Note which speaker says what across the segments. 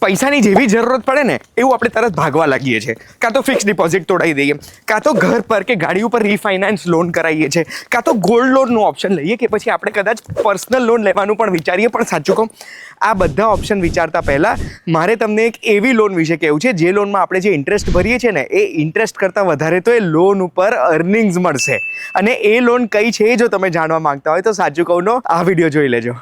Speaker 1: પૈસાની જેવી જરૂરત પડે ને એવું આપણે તરત ભાગવા લાગીએ છીએ. કાં તો ફિક્સ ડિપોઝિટ તોડાવી દઈએ, કાં તો ઘર પર કે ગાડી ઉપર રીફાઇનાન્સ લોન કરાવીએ છીએ, કાં તો ગોલ્ડ લોનનું ઓપ્શન લઈએ કે પછી આપણે કદાચ પર્સનલ લોન લેવાનું પણ વિચારીએ. પણ સાચું કહું, આ બધા ઓપ્શન વિચારતા પહેલાં મારે તમને એક એવી લોન વિશે કહેવું છે જે લોનમાં આપણે જે ઇન્ટરેસ્ટ ભરીએ છીએ ને એ ઇન્ટરેસ્ટ કરતાં વધારે તો એ લોન ઉપર અર્નિંગ્સ મળશે. અને એ લોન કઈ છે જો તમે જાણવા માંગતા હોય તો સાચું કહું નો આ વિડીયો જોઈ લેજો.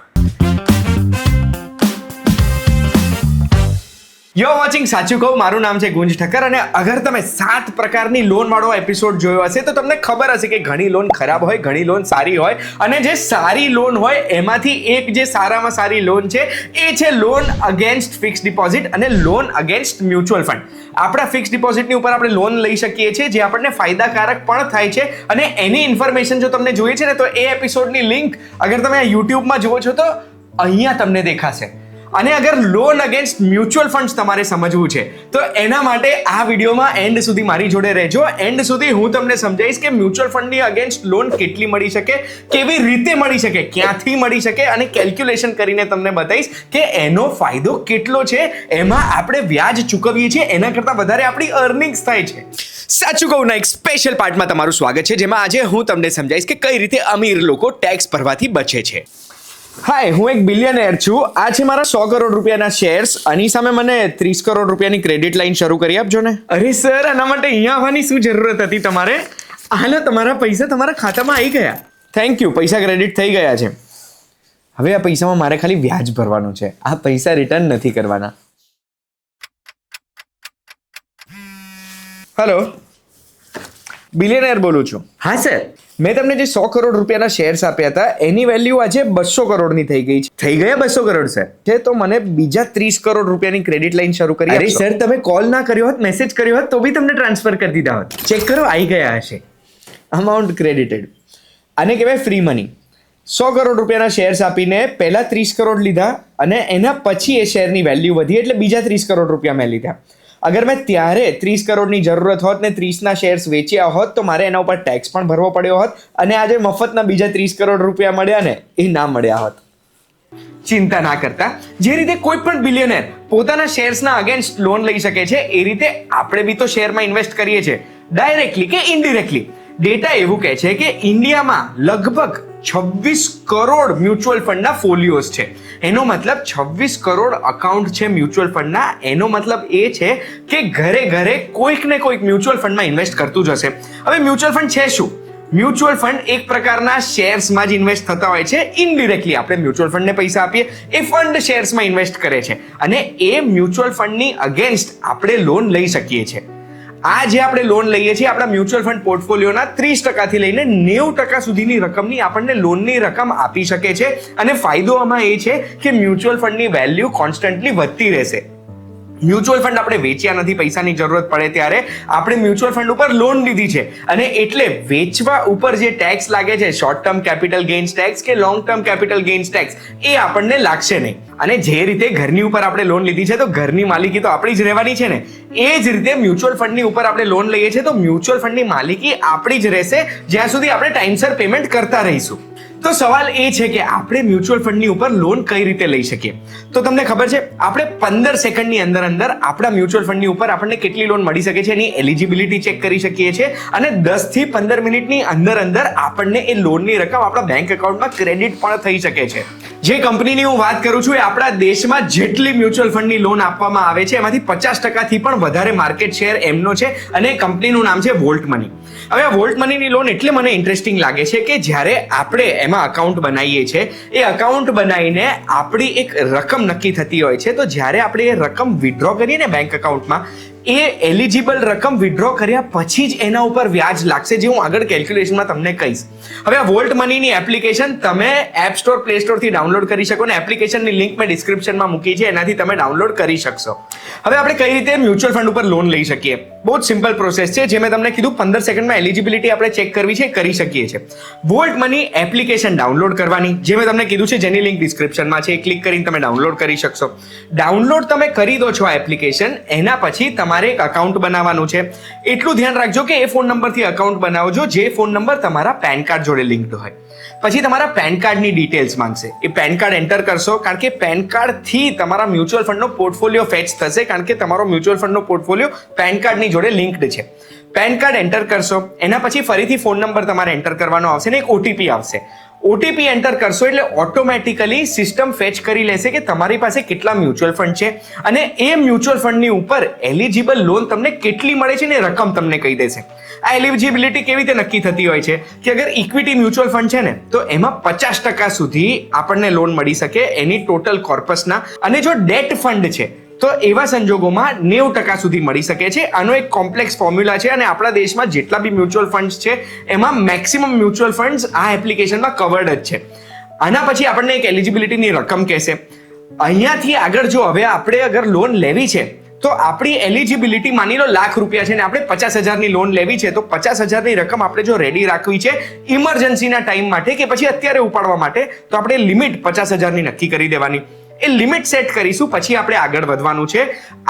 Speaker 1: યો વોચિંગ સાચું કહું, મારું નામ છે ગુંજ ઠક્કર અને અગર તમે 7 પ્રકારની લોન વાળો એપિસોડ જોયો હશે તો તમને ખબર હશે કે ઘણી લોન ખરાબ હોય, ઘણી લોન સારી હોય, અને જે સારી લોન હોય એમાંથી એક જે સારામાં સારી લોન છે એ છે લોન અગેન્સ્ટ ફિક્સ ડિપોઝિટ અને લોન અગેન્સ્ટ મ્યુચ્યુઅલ ફંડ. આપણા ફિક્સ ડિપોઝિટની ઉપર આપણે લોન લઈ શકીએ છીએ જે આપણને ફાયદાકારક પણ થાય છે. અને એની ઇન્ફોર્મેશન જો તમને જોઈએ છે ને તો એ એપિસોડની લિંક અગર તમે આ યુટ્યુબમાં જુઓ છો તો અહીંયા તમને દેખાશે. અને અગર લોન અગેન્સ્ટ મ્યુચ્યુઅલ ફંડ્સ તમારે સમજવું છે તો એના માટે આ વિડીયોમાં એન્ડ સુધી મારી જોડે રહેજો. એન્ડ સુધી હું તમને સમજાવીશ કે મ્યુચ્યુઅલ ફંડની અગેન્સ્ટ લોન કેટલી મળી શકે, કેવી રીતે મળી શકે, ક્યાંથી મળી શકે, અને કેલ્ક્યુલેશન કરીને તમને બતાવીશ કે એનો ફાયદો કેટલો છે. એમાં આપણે વ્યાજ ચૂકવીએ છીએ એના કરતાં વધારે આપણી અર્નિંગ્સ થાય છે. સાચું કહું ના એક સ્પેશિયલ પાર્ટમાં તમારું સ્વાગત છે જેમાં આજે હું તમને સમજાવીશ કે કઈ રીતે અમીર લોકો ટેક્સ ભરવાથી બચે છે. હાય, હું એક બિલિયનર છું. આ છે મારા 100 કરોડ રૂપિયાના શેર્સ. આની સામે મને 30 કરોડ રૂપિયાની ક્રેડિટ લાઈન શરૂ કરી આપજો ને. અરે સર, આના માટે અહીંયા આવવાની શું જરૂરત હતી તમારે? હાલો, તમારા પૈસા તમારા ખાતામાં આવી ગયા. થેન્ક યુ, પૈસા ક્રેડિટ થઈ ગયા છે. હવે આ પૈસામાં મારે ખાલી વ્યાજ ભરવાનું છે, આ પૈસા રિટર્ન નથી કરવાના. હેલો, બિલિયનર બોલું છું. હા સર, મેં તમને જે 100 કરોડ રૂપિયાના શેર્સ આપ્યા હતા એની વેલ્યુ આજે 200 કરોડની થઈ ગઈ છે. થઈ ગયા 200 કરોડ સર છે તો મને બીજા 30 કરોડ રૂપિયાની ક્રેડિટ લાઈન શરૂ કરી. અરે સર, તમે કોલ ના કર્યો હોત, મેસેજ કર્યો હોત તો બી તમને ટ્રાન્સફર કરી દીધા હોત. ચેક કરો, આવી ગયા હશે. Amount credited. આને કહેવાય ફ્રી મની. 100 કરોડ રૂપિયાના શેર્સ આપીને પહેલા 30 કરોડ લીધા અને એના પછી એ શેરની વેલ્યુ વધી એટલે બીજા 30 કરોડ રૂપિયા મેં લીધા. અગર મેં ત્યારે 30 કરોડની જરૂરત હોત ને 30ના શેર્સ વેચ્યા હોત તો મારે એના ઉપર ટેક્સ પણ ભરવો પડ્યો હોત અને આજે મફતના બીજા 30 કરોડ રૂપિયા મળ્યા ને એ ના મળ્યા હોત. ચિંતા ના કરતા, જે રીતે કોઈ પણ બિલિયનર પોતાના શેર્સના અગેન્સ્ટ લોન લઈ શકે છે એ રીતે આપણે બી તો શેરમાં ઇન્વેસ્ટ કરીએ છીએ, ડાયરેક્ટલી કે ઇનડિરેક્ટલી. ડેટા એવું કહે છે કે ઇન્ડિયામાં લગભગ 26 કરોડ મ્યુચ્યુઅલ ફંડના ફોલિયોઝ છે. એનો મતલબ 26 કરોડ અકાઉન્ટ છે મ્યુચ્યુઅલ ફંડના. એનો મતલબ એ છે કે ઘરે ઘરે કોઈક ને કોઈક મ્યુચ્યુઅલ ફંડમાં ઇન્વેસ્ટ કરતું જ હશે. હવે મ્યુચ્યુઅલ ફંડ છે શું? મ્યુચ્યુઅલ ફંડ એક પ્રકારના શેર્સમાં જ ઇન્વેસ્ટ થતા હોય છે. ઇનડિરેક્ટલી આપણે મ્યુચ્યુઅલ ફંડને પૈસા આપીએ, એ ફંડ શેર્સમાં ઇન્વેસ્ટ કરે છે અને એ મ્યુચ્યુઅલ ફંડની અગેન્સ્ટ આપણે લોન લઈ શકીએ છીએ. આ જે આપણે લોન લઈએ છીએ આપણા મ્યુચ્યુઅલ ફંડ પોર્ટફોલિયોના 30% થી લઈને 90% સુધીની રકમની આપણને લોનની રકમ આપી શકે છે. અને ફાયદો આમાં એ છે કે મ્યુચ્યુઅલ ફંડની વેલ્યુ કોન્સ્ટન્ટલી વધતી રહેશે. મ્યુચ્યુઅલ ફંડ આપણે વેચ્યા નથી, પૈસાની જરૂરત પડે ત્યારે આપણે મ્યુચ્યુઅલ ફંડ ઉપર લોન લીધી છે અને એટલે વેચવા ઉપર જે ટેક્સ લાગે છે, short term capital gains tax કે long term capital gains tax, એ આપણને લાગશે નહીં. અને જે રીતે ઘરની ઉપર આપણે લોન લીધી છે તો ઘરની માલિકી તો આપણી જ રહેવાની છે ને, એ જ રીતે મ્યુચ્યુઅલ ફંડની ઉપર આપણે લોન લઈએ છીએ તો મ્યુચ્યુઅલ ફંડની માલિકી આપણી જ રહેશે જ્યાં સુધી આપણે ટાઈમસર પેમેન્ટ કરતા રહીશું. તો સવાલ એ છે કે આપણે મ્યુચ્યુઅલ ફંડની ઉપર લોન કઈ રીતે લઈ શકીએ? તો તમને ખબર છે, આપણે 15 સેકન્ડની અંદર આપણા મ્યુચ્યુઅલ ફંડની ઉપર આપણને કેટલી લોન મળી શકે છે એની એલિજિબિલિટી ચેક કરી શકીએ છીએ અને 10 થી 15 મિનિટની અંદર આપણને એ લોનની રકમ આપણા બેંક એકાઉન્ટમાં ક્રેડિટ પણ થઈ શકે છે. જે કંપનીની હું વાત કરું છું એ આપણા દેશમાં જેટલી મ્યુચ્યુઅલ ફંડની લોન આપવામાં આવે છે એમાંથી 50% થી પણ વધારે માર્કેટ શેર એમનો છે અને કંપનીનું નામ છે વોલ્ટ મની. હવે આ વોલ્ટ મનીની લોન એટલે મને ઇન્ટરેસ્ટિંગ લાગે છે કે જ્યારે આપણે એમાં અકાઉન્ટ બનાવીએ છીએ, એ અકાઉન્ટ બનાવીને આપણી એક રકમ નક્કી થતી હોય છે. તો જ્યારે આપણે એ રકમ વિથડ્રો કરીએ ને બેંક એકાઉન્ટમાં, એ એલિજિબલ રકમ વિથડ્રો કર્યા પછી જ એના ઉપર વ્યાજ લાગશે, જે હું આગળ કેલ્ક્યુલેશનમાં તમને કહીશ. હવે આ વોલ્ટ મનીની એપ્લિકેશન તમે એપ સ્ટોર, પ્લે સ્ટોરથી ડાઉનલોડ કરી શકો ને એપ્લિકેશનની લિંક મેં ડિસ્ક્રિપ્શનમાં મૂકી છે, એનાથી તમે ડાઉનલોડ કરી શકશો. હવે આપણે કઈ રીતે મ્યુચ્યુઅલ ફંડ ઉપર લોન લઈ શકીએ? બહુ જ સિમ્પલ પ્રોસેસ છે. જે મેં તમને કીધું 15 સેકન્ડમાં એલિજિબિલિટી આપણે ચેક કરવી છે, કરી શકીએ છીએ. વોલ્ટ મની એપ્લિકેશન ડાઉનલોડ કરવાની, જે મેં તમને કીધું છે, જેની લિંક ડિસ્ક્રિપ્શનમાં છે, ક્લિક કરીને તમે ડાઉનલોડ કરી શકશો. ડાઉનલોડ તમે કરી દો છો આ એપ્લિકેશન, એના પછી તમારે એક અકાઉન્ટ બનાવવાનું છે. એટલું ધ્યાન રાખજો કે એ ફોન નંબરથી અકાઉન્ટ બનાવજો જે ફોન નંબર તમારા પેન કાર્ડ જોડે લિંક્ડ હોય. પછી તમારા પેન કાર્ડની ડિટેલ્સ માંગશે. એ પેન કાર્ડ એન્ટર કરશો, કારણ કે પેન કાર્ડથી તમારા મ્યુચ્યુઅલ ફંડનો પોર્ટફોલિયો ફેચ થશે, કારણ કે તમારો મ્યુચ્યુઅલ ફંડનો પોર્ટફોલિયો પેન કાર્ડની જોડે લિંક્ડ છે. પેન કાર્ડ એન્ટર કરશો, એના પછી ફરીથી ફોન નંબર તમારે એન્ટર કરવાનો આવશે ને એક ઓટીપી આવશે. ઓટીપી એન્ટર કરશો એટલે ઓટોમેટિકલી સિસ્ટમ ફેચ કરી લેશે કે તમારી પાસે કેટલા મ્યુચ્યુઅલ ફંડ છે અને એ મ્યુચ્યુઅલ ફંડની ઉપર એલિજિબલ લોન તમને કેટલી મળે છે ને રકમ તમને કહી દેશે. આ એલિજિબિલિટી કેવી રીતે નક્કી થતી હોય છે કે અગર ઇક્વિટી મ્યુચ્યુઅલ ફંડ છે ને તો એમાં 50% સુધી આપણને લોન મળી શકે એની ટોટલ કોર્પસના, અને જો ડેટ ફંડ છે તો એવા સંજોગોમાં 90% સુધી મળી શકે છે. આનો એક કોમ્પ્લેક્સ ફોર્મ્યુલા છે અને આપણા દેશમાં જેટલા બી મ્યુચ્યુઅલ ફંડ્સ છે એમાં મેક્સિમમ મ્યુચ્યુઅલ ફંડ્સ આ એપ્લિકેશનમાં કવર્ડ જ છે. આના પછી આપણને એક એલિજિબિલિટીની રકમ કહેશે. અહીંયાથી આગળ જો હવે આપણે અગર લોન લેવી છે તો આપણી એલિજિબિલિટી માની લો ₹1,00,000 છે ને આપણે 50,000ની લોન લેવી છે, તો 50,000ની રકમ આપણે જો રેડી રાખવી છે ઇમરજન્સીના ટાઈમ માટે કે પછી અત્યારે ઉપાડવા માટે, તો આપણે લિમિટ 50,000ની નક્કી કરી દેવાની. એ લિમિટ સેટ કરીશું, પછી આપણે આગળ વધવાનું છે.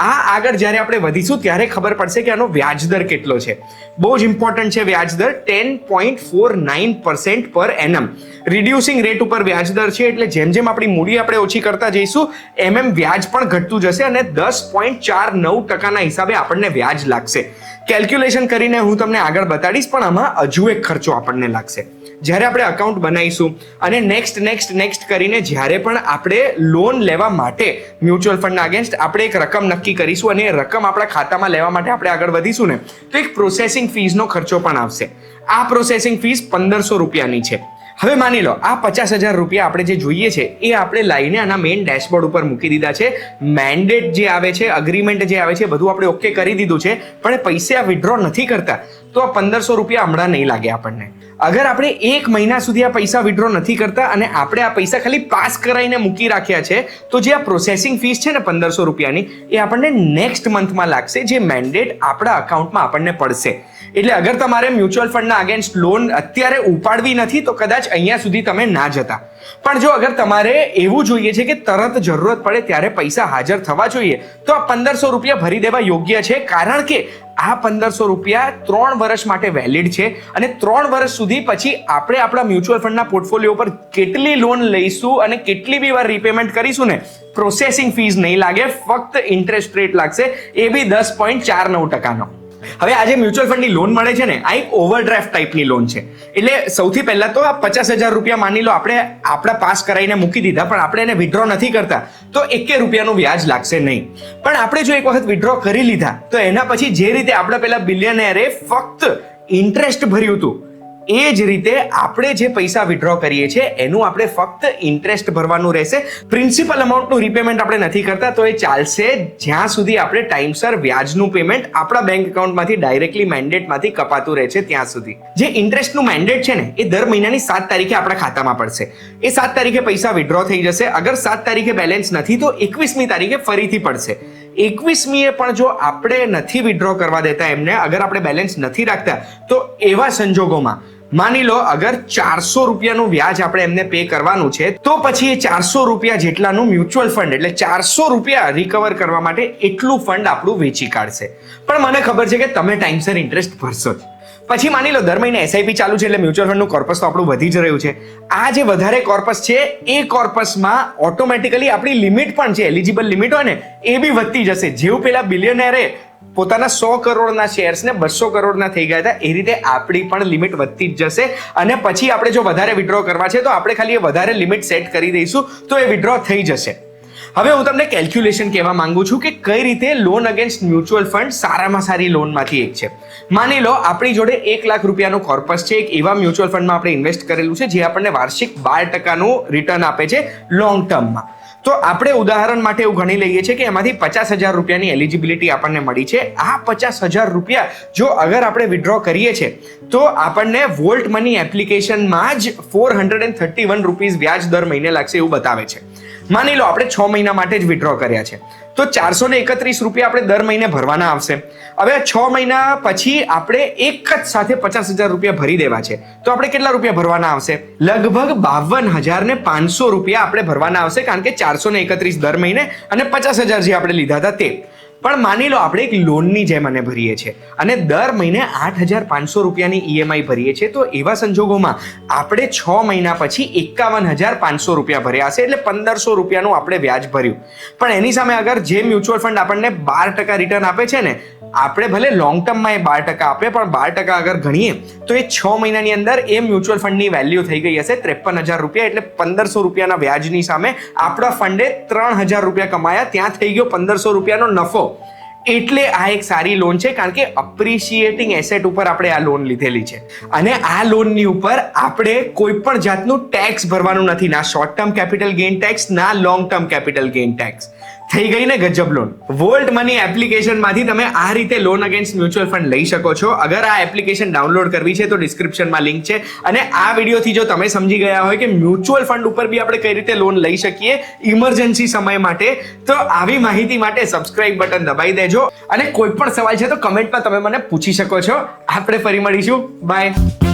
Speaker 1: આ આગળ જ્યારે આપણે વધીશું ત્યારે ખબર પડશે કે આનો વ્યાજદર કેટલો છે. બહુ જ ઇમ્પોર્ટન્ટ છે વ્યાજદર, 10.49% પર એનમ. રિડ્યુસિંગ રેટ ઉપર વ્યાજદર છે, એટલે જેમ જેમ આપણી મૂડી આપણે ઓછી કરતા જઈશું એમ વ્યાજ પણ ઘટતું જશે અને 10.49%ના હિસાબે આપણને વ્યાજ લાગશે. કેલ્ક્યુલેશન કરીને હું તમને આગળ બતાડીશ, પણ આમાં હજુ એક ખર્ચો આપણને લાગશે. જ્યારે આપણે અકાઉન્ટ બનાવીશું અને નેક્સ્ટ કરીને જ્યારે પણ આપણે લોન લેવા માટે મ્યુચ્યુઅલ ફંડના અગેન્સ્ટ આપણે એક રકમ નક્કી કરીશું અને એ રકમ આપણા ખાતામાં લેવા માટે આપણે આગળ વધીશું ને તો એક પ્રોસેસિંગ ફીસનો ખર્ચો પણ આવશે. આ પ્રોસેસિંગ ફીસ ₹1,500ની છે. હવે માની લો આ ₹50,000 આપણે જે જોઈએ છે એ આપણે લાઈને આના મેઇન ડેશબોર્ડ ઉપર મૂકી દીધા છે. મેન્ડેટ જે આવે છે, અગ્રીમેન્ટ જે આવે છે, બધું આપણે ઓકે કરી દીધું છે, પણ પૈસા વિડ્રો નથી કરતા તો આ ₹1,500 હમણાં નહીં લાગે આપણને. અગર આપણે 1 મહિના સુધી આ પૈસા વિડ્રો નથી કરતા અને આપણે આ પૈસા ખાલી પાસ કરાવીને મૂકી રાખ્યા છે તો જે આ પ્રોસેસિંગ ફીસ છે ને ₹1,500ની એ આપણને નેક્સ્ટ મંથમાં લાગશે, જે મેન્ડેટ આપણા અકાઉન્ટમાં આપણને પડશે. એટલે અગર તમારે મ્યુચ્યુઅલ ફંડના અગેન્સ્ટ લોન અત્યારે ઉપાડવી નથી તો કદાચ અહીંયા સુધી તમે ના જતા. પણ જો અગર તમારે એવું જોઈએ છે કે તરત જરૂરત પડે ત્યારે પૈસા હાજર થવા જોઈએ તો આ ₹1,500 ભરી દેવા યોગ્ય છે, કારણ કે આ ₹1,500 3 વર્ષ માટે વેલિડ છે અને 3 વર્ષ સુધી પછી આપણે આપણા મ્યુચ્યુઅલ ફંડના પોર્ટફોલિયો પર કેટલી લોન લઈશું અને કેટલી બી વાર રીપેમેન્ટ કરીશું ને પ્રોસેસિંગ ફીસ નહીં લાગે, ફક્ત ઇન્ટરેસ્ટ રેટ લાગશે, એ બી 10.49%નો. હવે આજે મ્યુચ્યુઅલ ફંડની લોન મળે છે ને આ એક ઓવરડ્રાફ્ટ ટાઈપની લોન છે. એટલે સૌથી પહેલા તો આ ₹50,000 માની લો આપણે આપણા પાસ કરાવીને મૂકી દીધા, પણ આપણે એને વિડ્રો નથી કરતા તો ₹1 વ્યાજ લાગશે નહીં. પણ આપણે જો એક વખત વિડ્રો કરી લીધા તો એના પછી જે રીતે આપણે પેલા બિલિયનેરે ફક્ત ઇન્ટરેસ્ટ ભર્યું હતું એ જ રીતે આપણે જે પૈસા વિડ્રો કરીએ છીએ એનું આપણે ફક્ત ઇન્ટરેસ્ટ ભરવાનું રહેશે. પ્રિન્સિપલ અમાઉન્ટનું રીપેમેન્ટ આપણે નથી કરતા તો એ ચાલશે જ્યાં સુધી આપણે ટાઈમસર વ્યાજનું પેમેન્ટ આપણા બેંક એકાઉન્ટમાંથી ડાયરેક્ટલી મેન્ડેટમાંથી કપાતું રહે છે ત્યાં સુધી. જે ઇન્ટરેસ્ટનું મેન્ડેટ છે ને એ દર મહિનાની 7 તારીખે આપણા ખાતામાં પડશે. એ 7 તારીખે પૈસા વિડ્રો થઈ જશે. અગર 7 તારીખે બેલેન્સ નથી તો 21મી તારીખે ફરીથી પડશે. 21મીએ પણ જો આપણે નથી વિડ્રો કરવા દેતા એમને, અગર આપણે બેલેન્સ નથી રાખતા તો એવા સંજોગોમાં માની લો અગર ₹400 વ્યાજ આપણે એમને પે કરવાનું છે તો પછી એ ₹400 જેટલાનું મ્યુચ્યુઅલ ફંડ એટલે ₹400 રિકવર કરવા માટે એટલું ફંડ આપણું વેચી કાઢશે. પણ મને ખબર છે કે તમે ટાઈમસર ઇન્ટરેસ્ટ ભરશો જ. પછી માની લો દર મહિને એસઆઈપી ચાલુ છે એટલે મ્યુચ્યુઅલ ફંડનું કોર્પસ તો આપણું વધી જ રહ્યું છે. આ જે વધારે કોર્પસ છે એ કોર્પસમાં ઓટોમેટિકલી આપણી લિમિટ પણ છે, એલિજિબલ લિમિટ હોય ને એ બી વધતી જશે. જેવું પેલા બિલિયનેરે પોતાના 100 કરોડના શેર્સને 200 કરોડના થઈ ગયા હતા એ રીતે આપણી પણ લિમિટ વધતી જ જશે. અને પછી આપણે જો વધારે વિડ્રો કરવા છે તો આપણે ખાલી એ વધારે લિમિટ સેટ કરી દઈશું તો એ વિડ્રો થઈ જશે. હવે હું તમને કેલ્ક્યુલેશન કહેવા માંગુ છું કે કઈ રીતે લોન અગેન્સ્ટ મ્યુચ્યુઅલ ફંડ સારામાં સારી લોનમાંથી એક છે. માની લો આપણી જોડે ₹1,00,000 કોર્પસ છે, એક એવા મ્યુચ્યુઅલ ફંડમાં આપણે ઇન્વેસ્ટ કરેલું છે જે આપણને વાર્ષિક 12%નું રિટર્ન આપે છે લોંગ ટર્મમાં. તો આપણે ઉદાહરણ માટે એવું ગણી લઈએ છીએ કે એમાંથી ₹50,000ની એલિજિબિલિટી આપણને મળી છે. આ ₹50,000 જો અગર આપણે વિડ્રો કરીએ છીએ તો આપણને વોલ્ટ મની એપ્લિકેશનમાં જ ₹431 વ્યાજ દર મહિને લાગશે એવું બતાવે છે. માની લો આપણે 6 મહિના માટે જ વિડ્રો કર્યા છે તો ₹431 આપણે દર મહિને ભરવાના આવશે. હવે 6 મહિના પછી આપણે એક જ સાથે ₹50,000 ભરી દેવા છે તો આપણે કેટલા રૂપિયા ભરવાના આવશે? લગભગ ₹52,500 આપણે ભરવાના આવશે, કારણ કે 431 દર મહિને અને 50,000 જે આપણે લીધા હતા તે. પણ માની લો આપણે એક લોનની જેમ અને ભરીએ છીએ અને દર મહિને 8,500 રૂપિયાની ઈએમઆઈ ભરીએ છીએ, તો એવા સંજોગોમાં આપણે 6 મહિના પછી 51,500 રૂપિયા ભર્યા હશે, એટલે 1,500 રૂપિયાનું આપણે વ્યાજ ભર્યું. પણ એની સામે અગર જે મ્યુચ્યુઅલ ફંડ આપણને 12% રિટર્ન આપે છે ને, આપણે ભલે લોંગ ટર્મમાં એ 12% આપે, પણ 12% અગર ગણીએ તો એ 6 મહિનાની અંદર એ મ્યુચ્યુઅલ ફંડની વેલ્યુ થઈ ગઈ હશે 53,000 રૂપિયા. એટલે 1,500 રૂપિયાના વ્યાજની સામે આપણા ફંડે 3,000 રૂપિયા કમાયા, ત્યાં થઈ ગયો 1,500 રૂપિયાનો નફો. એટલે આ એક સારી લોન છે, કારણ કે અપ્રિશિએટિંગ એસેટ ઉપર આપણે આ લોન લીધેલી છે અને આ લોનની ઉપર આપણે કોઈ પણ જાતનું ટેક્સ ભરવાનું નથી, ના short term capital gain tax, ના long term capital gain tax. થઈ ગઈ ને ગજબ લોન. વોલ્ટ મની એપ્લિકેશનમાંથી તમે આ રીતે લોન અગેન્સ્ટ મ્યુચ્યુઅલ ફંડ લઈ શકો છો. અગર આ એપ્લિકેશન ડાઉનલોડ કરવી છે તો ડિસ્ક્રિપ્શનમાં લિંક છે. અને આ વિડીયોથી જો તમે સમજી ગયા હોય કે મ્યુચ્યુઅલ ફંડ ઉપર બી આપણે કઈ રીતે લોન લઈ શકીએ ઇમરજન્સી સમય માટે, તો આવી માહિતી માટે સબસ્ક્રાઇબ બટન દબાઈ દેજો. અને કોઈ પણ સવાલ છે તો કમેન્ટમાં તમે મને પૂછી શકો છો. આપણે ફરી મળીશું. બાય.